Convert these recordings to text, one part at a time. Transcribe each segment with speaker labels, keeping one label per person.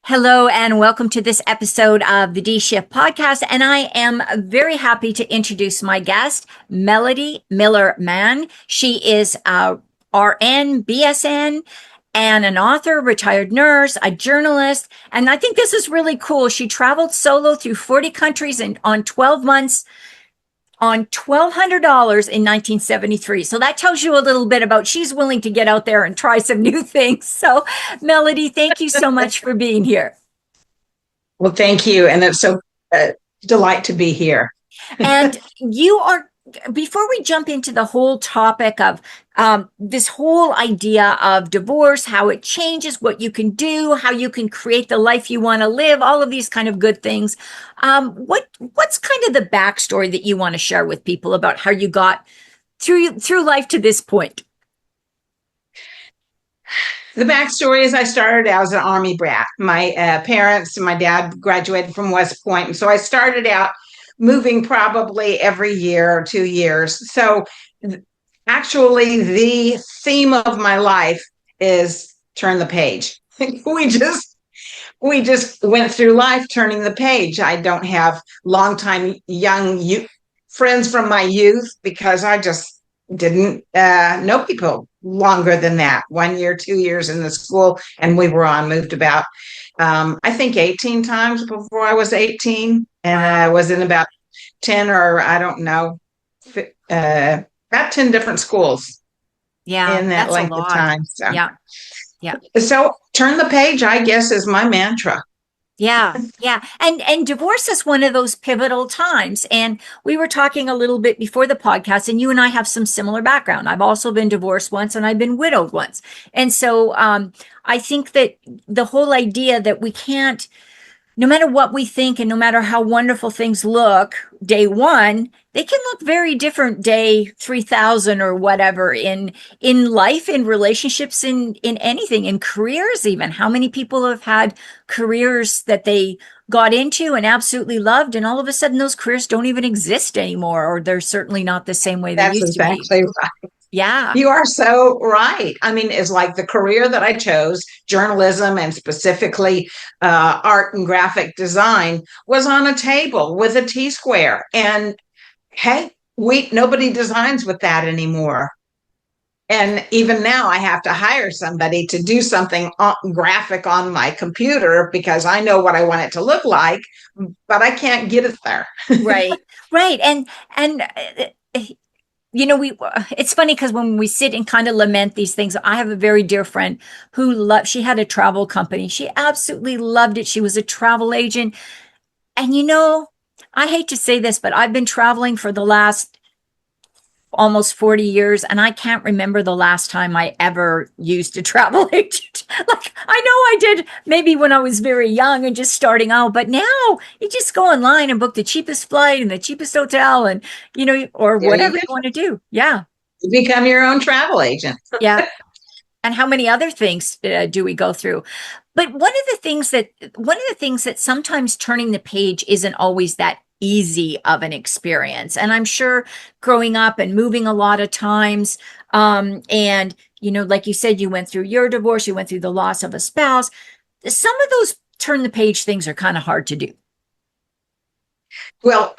Speaker 1: Hello and welcome to this episode of the D Shift podcast. And I am very happy to introduce my guest, Melody Miller Mann. She is a RN, BSN, and an author, retired nurse, a journalist. And I think this is really cool. She traveled solo through 40 countries and on 12 months on $1,200 in 1973. So that tells you a little bit about she's willing to get out there and try some new things. So Melody, thank you so much for being here.
Speaker 2: Well, thank you. And it's so delight to be here.
Speaker 1: And you are, before we jump into the whole topic of this whole idea of divorce, how it changes, what you can do, how you can create the life you want to live, all of these kind of good things. What's kind of the backstory that you want to share with people about how you got through life to this point?
Speaker 2: The backstory is I started out as an Army brat. My parents and my dad graduated from West Point. And so I started out moving probably every year or 2 years. So actually, the theme of my life is turn the page. we just went through life turning the page. I don't have longtime friends from my youth because I just didn't know people longer than that. 1 year, 2 years in the school, and we were moved about, I think 18 times before I was 18. And I was in about 10 or I don't know, about 10 different schools in that length of time. So.
Speaker 1: Yeah.
Speaker 2: So turn the page, I guess, is my mantra.
Speaker 1: Yeah. And divorce is one of those pivotal times. And we were talking a little bit before the podcast, and you and I have some similar background. I've also been divorced once and I've been widowed once. And so I think that the whole idea that we can't, no matter what we think and no matter how wonderful things look day one, they can look very different day 3,000 or whatever in life, in relationships, in anything, in careers even. How many people have had careers that they got into and absolutely loved, and all of a sudden those careers don't even exist anymore, or they're certainly not the same way they used to be.
Speaker 2: That's exactly right.
Speaker 1: Yeah.
Speaker 2: You are so right. I mean, it's like the career that I chose, journalism and specifically art and graphic design, was on a table with a T-square. And hey, nobody designs with that anymore. And even now I have to hire somebody to do something graphic on my computer because I know what I want it to look like, but I can't get it there.
Speaker 1: Right. And it's funny because when we sit and kind of lament these things, I have a very dear friend who she had a travel company. She absolutely loved it. She was a travel agent. And I hate to say this, but I've been traveling for the last almost 40 years, and I can't remember the last time I ever used a travel agent. Like, I know I did maybe when I was very young and just starting out, but now you just go online and book the cheapest flight and the cheapest hotel and, or whatever you want to do. Yeah.
Speaker 2: You become your own travel agent.
Speaker 1: Yeah. And how many other things do we go through? But one of the things that sometimes turning the page isn't always that easy of an experience. And I'm sure growing up and moving a lot of times, and, like you said, you went through your divorce, you went through the loss of a spouse. Some of those turn the page things are kind of hard to do.
Speaker 2: Well,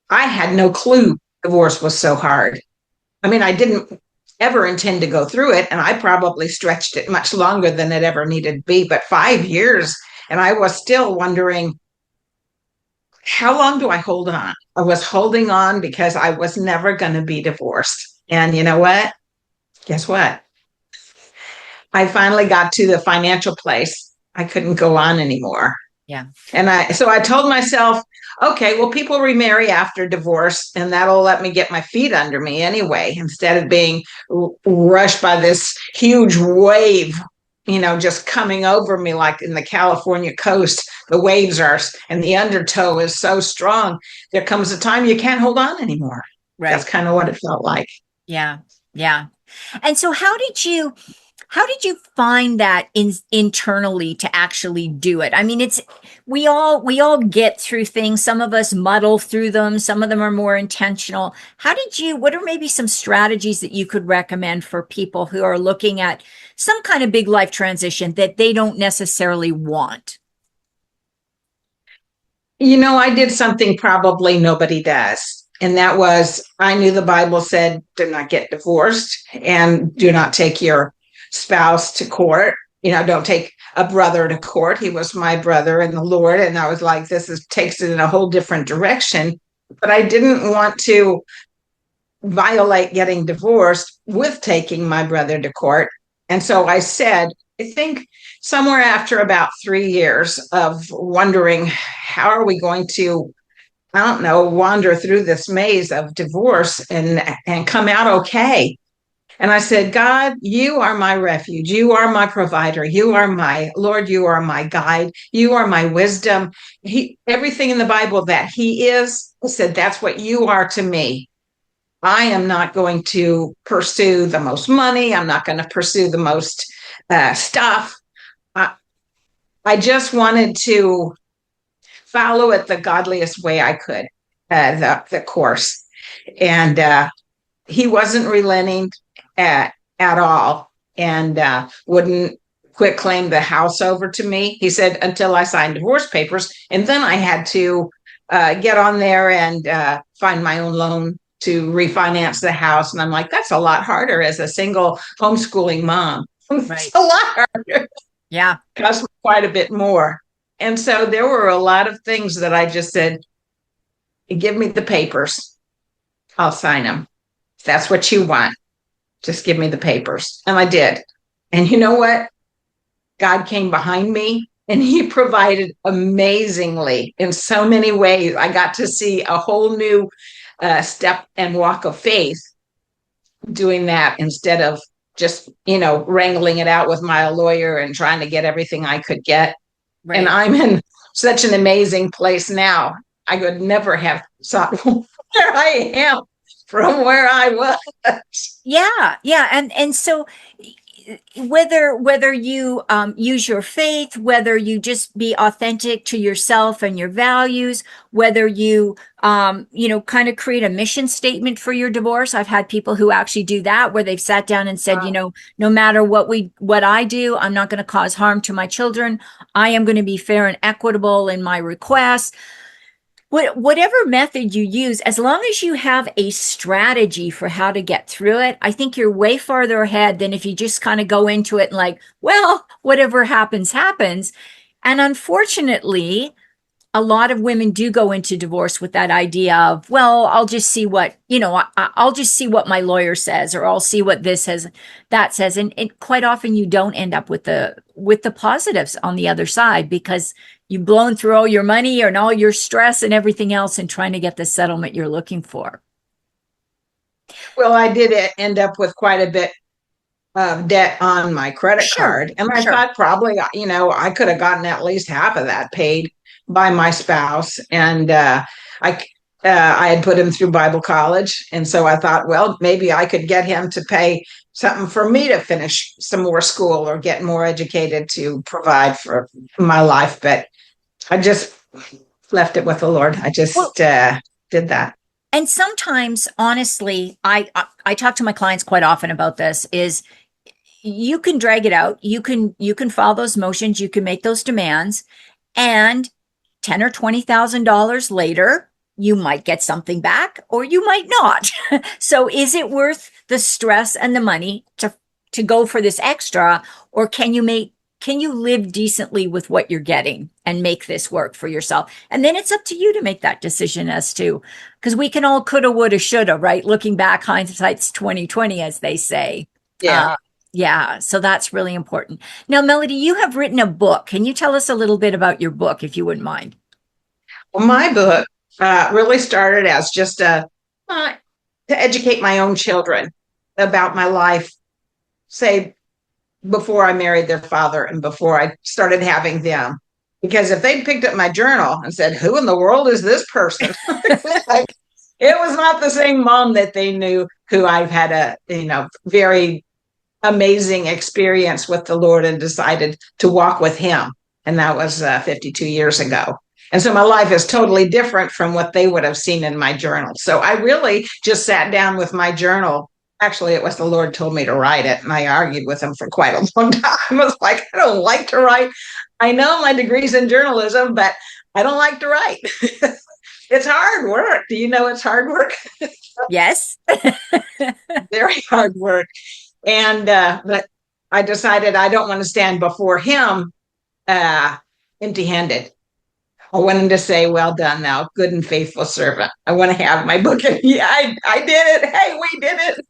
Speaker 2: I had no clue divorce was so hard. I mean, I didn't ever intend to go through it, and I probably stretched it much longer than it ever needed to be, but 5 years, and I was still wondering, how long do I hold on? I was holding on because I was never going to be divorced. And you know what? Guess what? I finally got to the financial place. I couldn't go on anymore.
Speaker 1: Yeah.
Speaker 2: And so I told myself, okay, well, people remarry after divorce, and that'll let me get my feet under me anyway, instead of being rushed by this huge wave, just coming over me like in the California coast. The waves are, and the undertow is so strong. There comes a time you can't hold on anymore. Right. That's kind of what it felt like.
Speaker 1: Yeah. And so how How did you find that internally to actually do it? I mean, we all get through things. Some of us muddle through them. Some of them are more intentional. What are maybe some strategies that you could recommend for people who are looking at some kind of big life transition that they don't necessarily want?
Speaker 2: I did something probably nobody does. And that was, I knew the Bible said, do not get divorced and do not take your spouse to court. Don't take a brother to court. He was my brother in the Lord. And I was like, takes it in a whole different direction. But I didn't want to violate getting divorced with taking my brother to court. And so I said, I think somewhere after about 3 years of wondering, how are we going to, I don't know, wander through this maze of divorce and come out okay? And I said, God, you are my refuge. You are my provider. You are my Lord. You are my guide. You are my wisdom. Everything in the Bible that he is, I said, that's what you are to me. I am not going to pursue the most money. I'm not going to pursue the most stuff. I just wanted to follow it the godliest way I could, the course. And he wasn't relenting at all, and wouldn't quit claim the house over to me. He said, until I signed divorce papers. And then I had to get on there and find my own loan to refinance the house. And I'm like, that's a lot harder as a single homeschooling mom.
Speaker 1: Right.
Speaker 2: It's a lot harder.
Speaker 1: Yeah.
Speaker 2: Cost me quite a bit more. And so there were a lot of things that I just said, give me the papers. I'll sign them. If that's what you want, just give me the papers. And I did. And you know what? God came behind me and he provided amazingly in so many ways. I got to see a whole new step and walk of faith doing that, instead of just, wrangling it out with my lawyer and trying to get everything I could get. Right. And I'm in such an amazing place now. I would never have thought where I am from where I was.
Speaker 1: Yeah. Yeah. And so whether you use your faith, whether you just be authentic to yourself and your values, whether you kind of create a mission statement for your divorce. I've had people who actually do that, where they've sat down and said, no matter what I do, I'm not going to cause harm to my children. I am going to be fair and equitable in my requests. Whatever method you use, as long as you have a strategy for how to get through it, I think you're way farther ahead than if you just kind of go into it and like, well, whatever happens, happens. And unfortunately, a lot of women do go into divorce with that idea of, well, I'll just see what, I'll just see what my lawyer says, or I'll see what this says, that says. And quite often you don't end up with the positives on the other side, because you've blown through all your money and all your stress and everything else in trying to get the settlement you're looking for.
Speaker 2: Well, I did end up with quite a bit of debt on my credit card. And I thought probably, I could have gotten at least half of that paid by my spouse. And I had put him through Bible college. And so I thought, well, maybe I could get him to pay something for me to finish some more school or get more educated to provide for my life. But I just left it with the Lord. I just did that.
Speaker 1: And sometimes, honestly, I talk to my clients quite often about this, is you can drag it out. You can file those motions. You can make those demands, and $10,000 or $20,000 later, you might get something back, or you might not. So is it worth the stress and the money to go for this extra, or can you live decently with what you're getting and make this work for yourself? And then it's up to you to make that decision as to, because we can all coulda, woulda, shoulda, right? Looking back, hindsight's 2020, as they say.
Speaker 2: Yeah.
Speaker 1: Yeah. So that's really important. Now, Melody, you have written a book. Can you tell us a little bit about your book, if you wouldn't mind?
Speaker 2: Well, my book really started as just to educate my own children about my life, say, before I married their father and before I started having them. Because if they'd picked up my journal and said, who in the world is this person? It was not the same mom that they knew, who I've had a, very amazing experience with the Lord and decided to walk with him. And that was 52 years ago. And so my life is totally different from what they would have seen in my journal. So I really just sat down with my journal. Actually, it was the Lord told me to write it. And I argued with him for quite a long time. I was like, I don't like to write. I know my degree's in journalism, but I don't like to write. It's hard work. Do you know it's hard work?
Speaker 1: Yes.
Speaker 2: Very hard work. And but I decided I don't want to stand before him empty-handed. I want him to say, well done, thou good and faithful servant. I want to have my book. And yeah, I did it. Hey, we did it.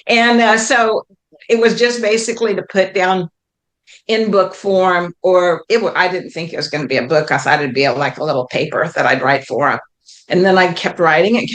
Speaker 2: And so it was just basically to put down in book form, or I didn't think it was going to be a book. I thought it'd be like a little paper that I'd write for him. And then I kept writing and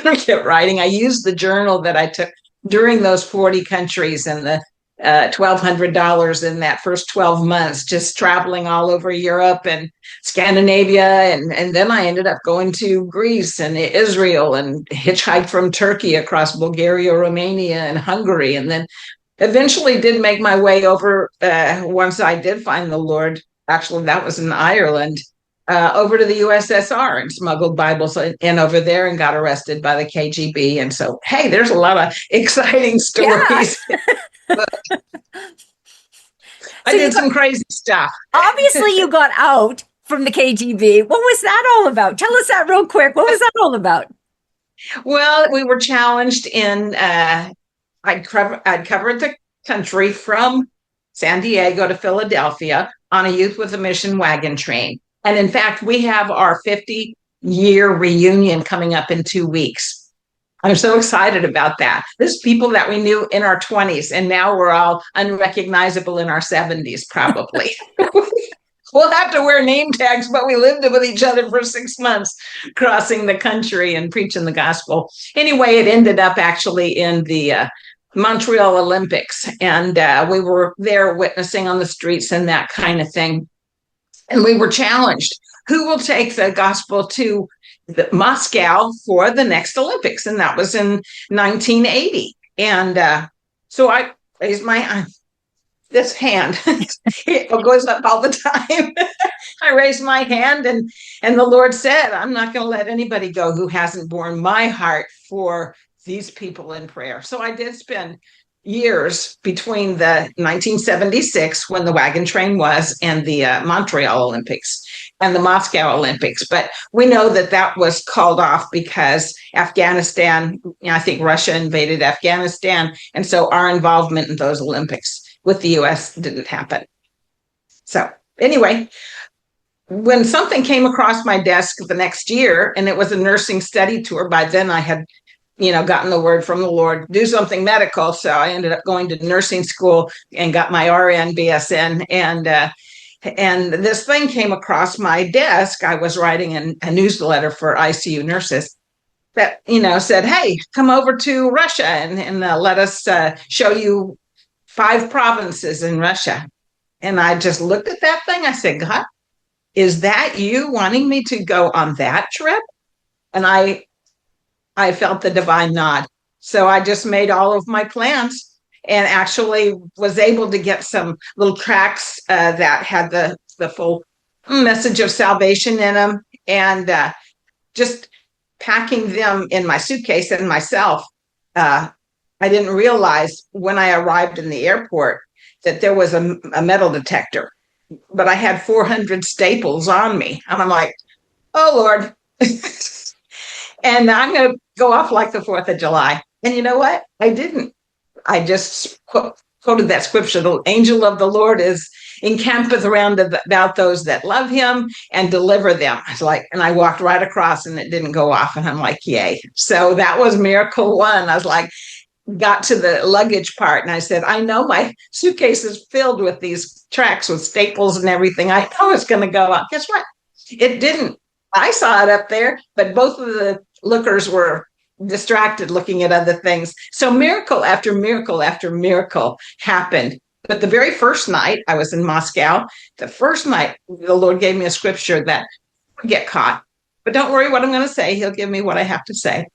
Speaker 2: I kept writing. I used the journal that I took during those 40 countries and the $1,200 in that first 12 months, just traveling all over Europe and Scandinavia. And then I ended up going to Greece and Israel and hitchhiked from Turkey across Bulgaria, Romania, and Hungary. And then eventually did make my way over, once I did find the Lord. Actually, that was in Ireland, over to the USSR, and smuggled Bibles in over there and got arrested by the KGB. And so, hey, there's a lot of exciting stories. Yeah. I did some crazy stuff.
Speaker 1: Obviously, you got out from the KGB. What was that all about? Tell us that real quick. What was that all about?
Speaker 2: Well, we were challenged in, I'd covered the country from San Diego to Philadelphia on a Youth with a Mission wagon train. And in fact, we have our 50-year reunion coming up in 2 weeks. I'm so excited about that. There's people that we knew in our 20s, and now we're all unrecognizable in our 70s, probably. We'll have to wear name tags, but we lived with each other for 6 months, crossing the country and preaching the gospel. Anyway, it ended up actually in the Montreal Olympics, and we were there witnessing on the streets and that kind of thing. And we were challenged, who will take the gospel to Moscow for the next Olympics? And that was in 1980. And so I raised this hand. It goes up all the time. I raised my hand, and the Lord said, I'm not going to let anybody go who hasn't borne my heart for these people in prayer. So I did spend years between the 1976, when the wagon train was, and the Montreal Olympics and the Moscow Olympics. But we know that that was called off because Afghanistan, I think Russia invaded Afghanistan. And so our involvement in those Olympics with the US didn't happen. So anyway, when something came across my desk the next year, and it was a nursing study tour, by then I had gotten the word from the Lord, do something medical. So I ended up going to nursing school and got my RN, BSN. And this thing came across my desk. I was writing a newsletter for ICU nurses that, said, hey, come over to Russia and let us show you 5 provinces in Russia. And I just looked at that thing. I said, God, is that you wanting me to go on that trip? And I felt the divine nod. So I just made all of my plans and actually was able to get some little tracts that had the full message of salvation in them, and just packing them in my suitcase and myself. I didn't realize when I arrived in the airport that there was a metal detector, but I had 400 staples on me. And I'm like, oh, Lord. And I'm going to go off like the 4th of July. And you know what? I didn't. I just quoted that scripture. The angel of the Lord is encampeth around about those that love him and deliver them. I was like, and I walked right across and it didn't go off. And I'm like, yay. So that was miracle 1. I was like, got to the luggage part and I said, I know my suitcase is filled with these tracts with staples and everything. I know it's going to go up. Guess what? It didn't. I saw it up there, but both of the lookers were distracted looking at other things. So miracle after miracle after miracle happened. But the very first night I was in Moscow, the first night the Lord gave me a scripture that would get caught. But don't worry what I'm going to say. He'll give me what I have to say.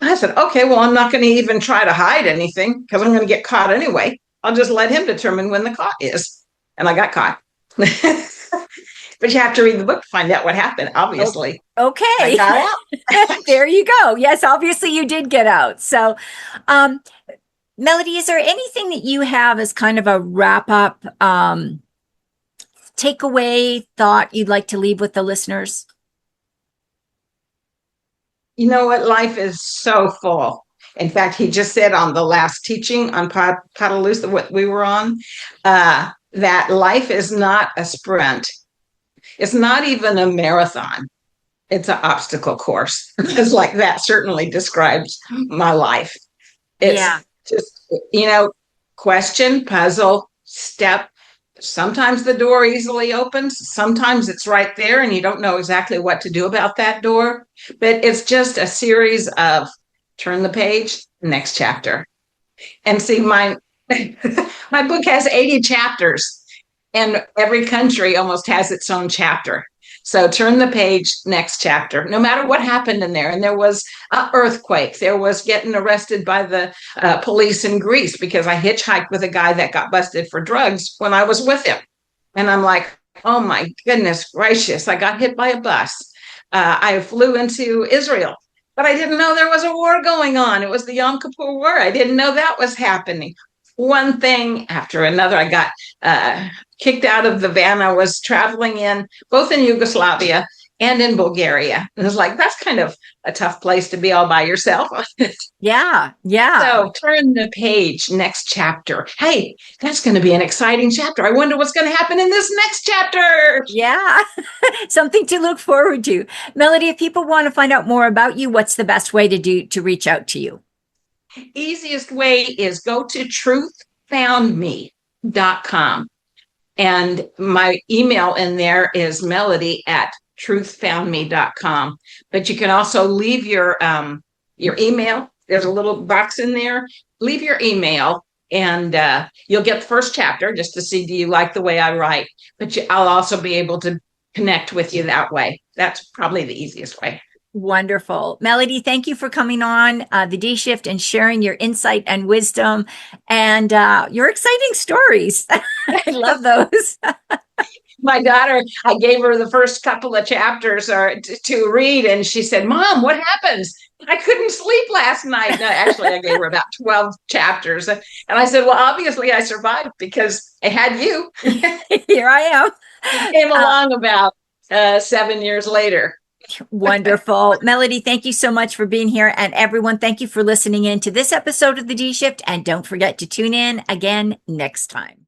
Speaker 2: I said, okay, well, I'm not going to even try to hide anything because I'm going to get caught anyway. I'll just let him determine when the caught is. And I got caught. But you have to read the book to find out what happened,
Speaker 1: Oh,
Speaker 2: obviously. I
Speaker 1: okay.
Speaker 2: got out.
Speaker 1: There you go. Yes, obviously you did get out. So, um, Melody, is there anything that you have as kind of a wrap up, takeaway thought you'd like to leave with the listeners?
Speaker 2: You know what? Life is so full. In fact, he just said on the last teaching on Catalusa, what we were on, that life is not a sprint. It's not even a marathon. It's an obstacle course. It's like that certainly describes my life. It's
Speaker 1: Yeah.
Speaker 2: just, question, puzzle, step. Sometimes the door easily opens. Sometimes it's right there and you don't know exactly what to do about that door. But it's just a series of turn the page, next chapter. And see, my book has 80 chapters, and every country almost has its own chapter. So turn the page, next chapter, no matter what happened in there. And there was an earthquake. There was getting arrested by the police in Greece because I hitchhiked with a guy that got busted for drugs when I was with him. And I'm like, oh my goodness gracious, I got hit by a bus. I flew into Israel, but I didn't know there was a war going on. It was the Yom Kippur War. I didn't know that was happening. One thing after another. I got kicked out of the van I was traveling in, both in Yugoslavia and in Bulgaria. And it was like, that's kind of a tough place to be all by yourself.
Speaker 1: Yeah. Yeah.
Speaker 2: So turn the page, next chapter. Hey, that's going to be an exciting chapter. I wonder what's going to happen in this next chapter.
Speaker 1: Yeah. Something to look forward to. Melody, if people want to find out more about you, what's the best way to reach out to you?
Speaker 2: Easiest way is go to truthfoundme.com. And my email in there is melody@truthfoundme.com. But you can also leave your email. There's a little box in there. Leave your email, and you'll get the first chapter just to see, do you like the way I write? But I'll also be able to connect with you that way. That's probably the easiest way.
Speaker 1: Wonderful. Melody, thank you for coming on the D Shift and sharing your insight and wisdom and your exciting stories. I love those.
Speaker 2: My daughter, I gave her the first couple of chapters to read, and she said, Mom, what happens? I couldn't sleep last night. No, actually, I gave her about 12 chapters. And I said, well, obviously I survived because I had you.
Speaker 1: Here I am.
Speaker 2: Came along about 7 years later.
Speaker 1: Wonderful. Melody, thank you so much for being here. And everyone, thank you for listening in to this episode of the D Shift. And don't forget to tune in again next time.